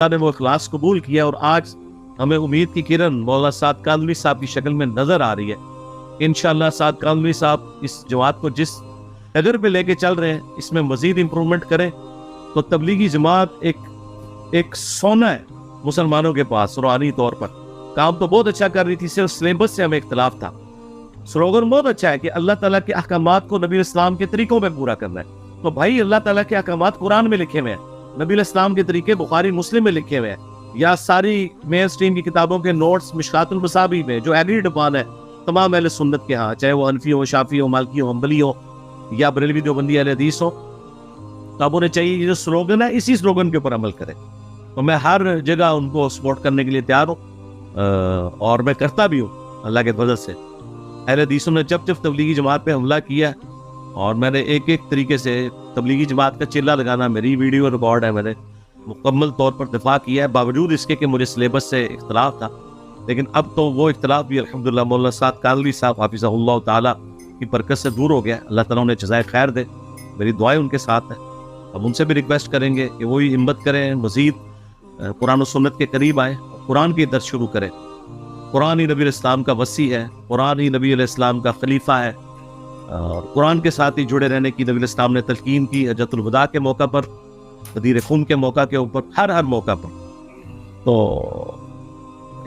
نے وہ اخلاص قبول کیا اور آج ہمیں امید کی کرن مولانا سعد کاندھلوی صاحب کی شکل میں نظر آ رہی ہے. انشاءاللہ سعد کاندھلوی صاحب اس جماعت کو جس اگر پہ لے کے چل رہے ہیں اس میں مزید امپرومنٹ کریں تو تبلیغی جماعت ایک سونا ہے مسلمانوں کے پاس. روحانی طور پر کام تو بہت اچھا کر رہی تھی, صرف سلیبس سے ہمیں اختلاف تھا. سلوگن بہت اچھا ہے کہ اللہ تعالیٰ کے احکامات کو نبی اسلام کے طریقوں میں پورا کرنا ہے. تو بھائی اللہ تعالیٰ کے احکامات قرآن میں لکھے ہوئے ہیں, نبی اسلام کے طریقے بخاری مسلم میں لکھے ہوئے ہیں, یا ساری مین اسٹریم کی کتابوں کے نوٹس مشکات المصابیح میں جو ایگریڈ اپان ہے تمام اہل سنت کے ہاں, چاہے وہ حنفی ہو, شافعی ہو, مالکی ہو, حنبلی ہو, یا بریلوی دیوبندی اہل حدیث ہو, تو اب انہیں چاہیے یہ جو سلوگن ہے اسی سلوگن کے اوپر عمل کریں. تو میں ہر جگہ ان کو سپورٹ کرنے کے لیے تیار ہوں, اور میں کرتا بھی ہوں اللہ کے فضل سے. اہل حدیثوں نے جب تبلیغی جماعت پہ حملہ کیا اور میں نے ایک طریقے سے تبلیغی جماعت کا چلہ لگانا, میری ویڈیو ریکارڈ ہے, میں نے مکمل طور پر دفاع کیا ہے باوجود اس کے کہ مجھے سلیبس سے اختلاف تھا. لیکن اب تو وہ اختلاف بھی الحمدللہ مولانا سعد کاندھلوی صاحب حافظہ اللہ تعالیٰ کی برکت سے دور ہو گیا. اللہ تعالیٰ انہیں جزائے خیر دے, میری دعائیں ان کے ساتھ ہیں. اب ان سے بھی ریکویسٹ کریں گے کہ وہی ہمت کریں, مزید قرآن و سنت کے قریب آئیں, قرآن کی درس شروع کریں. قرآن ہی نبی علیہ السلام کا وصی ہے, قرآن ہی نبی علیہ السلام کا خلیفہ ہے, اور قرآن کے ساتھ ہی جڑے رہنے کی نبی علیہ السلام نے تلقین کی حجۃ الوداع کے موقع پر, غدیر خون کے موقع کے اوپر, ہر موقع پر. تو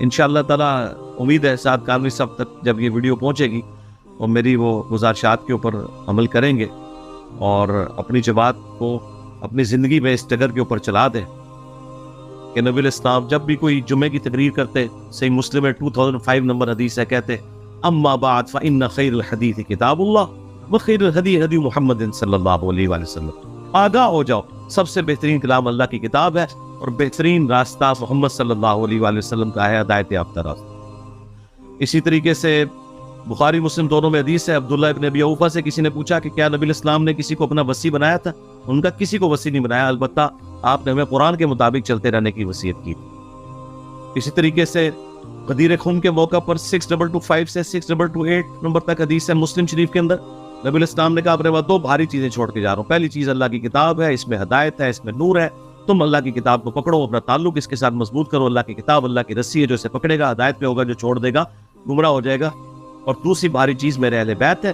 انشاءاللہ تعالیٰ امید ہے سعد کاندھلوی صاحب تک جب یہ ویڈیو پہنچے گی اور میری وہ گزارشات کے اوپر عمل کریں گے اور اپنی جماعت کو اپنی زندگی میں اس ڈگر کے اوپر چلا دیں کہ نبی علیہ السلام جب بھی کوئی جمعے کی تقریر کرتے, صحیح مسلم میں 2005 نمبر حدیث ہے, کہتے اما بعد فإن خیر الحدیث کتاب اللہ وخیر الہدی ہدی محمد صلی اللہ علیہ وآلہ وسلم. آگاہ ہو جاؤ, سب سے بہترین کلام اللہ کی کتاب ہے اور بہترین راستہ محمد صلی اللہ علیہ وآلہ وسلم کا ہے, ہدایت یافتہ راستہ. اسی طریقے سے بخاری مسلم دونوں میں حدیث ہے, عبداللہ ابن ابی اوفا سے کسی نے پوچھا کہ کیا نبی الاسلام نے کسی کو اپنا وصی بنایا تھا؟ ان کا کسی کو وصی نہیں بنایا, البتہ آپ نے ہمیں قرآن کے مطابق چلتے رہنے کی وصیت کی. اسی طریقے سے غدیر خون کے موقع پر 6225 سے 6228 نمبر تک حدیث ہے مسلم شریف کے اندر, نبی الاسلام نے کہا اپنے بعد دو بھاری چیزیں چھوڑ کے جا رہا ہوں. پہلی چیز اللہ کی کتاب ہے, اس میں ہدایت ہے, اس میں نور ہے, تم اللہ کی کتاب کو پکڑو, اپنا تعلق اس کے ساتھ مضبوط کرو. اللہ کی کتاب اللہ کی رسی ہے, جو اسے پکڑے گا ہدایت پہ ہوگا, جو چھوڑ دے گا گمراہ ہو جائے گا. اور دوسری بھاری چیز میرے اہل بیت ہے,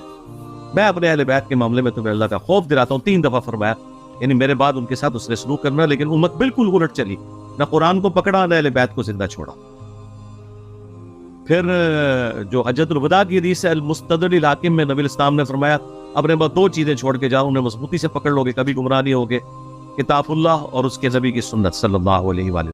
میں اپنے اہل بیت کے معاملے میں تمہیں اللہ کا خوف دلاتا ہوں. 3 دفعہ فرمایا, یعنی میرے بعد ان کے ساتھ اس نے سلوک کرنا. لیکن امت بالکل الٹ چلی, نہ قرآن کو پکڑا نہ اہل بیت کو زندہ چھوڑا. پھر جو حجۃ الوداع کی حدیث ہے المستدرک الحاکم میں نبی الاسلام نے فرمایا اپنے بعد 2 چیزیں چھوڑ کے جاؤ, انہیں مضبوطی سے پکڑ لو گے, کبھی گمراہ نہیں ہوگے, کتاب اللہ اور اس کے نبی کی سنت صلی اللہ علیہ وآلہ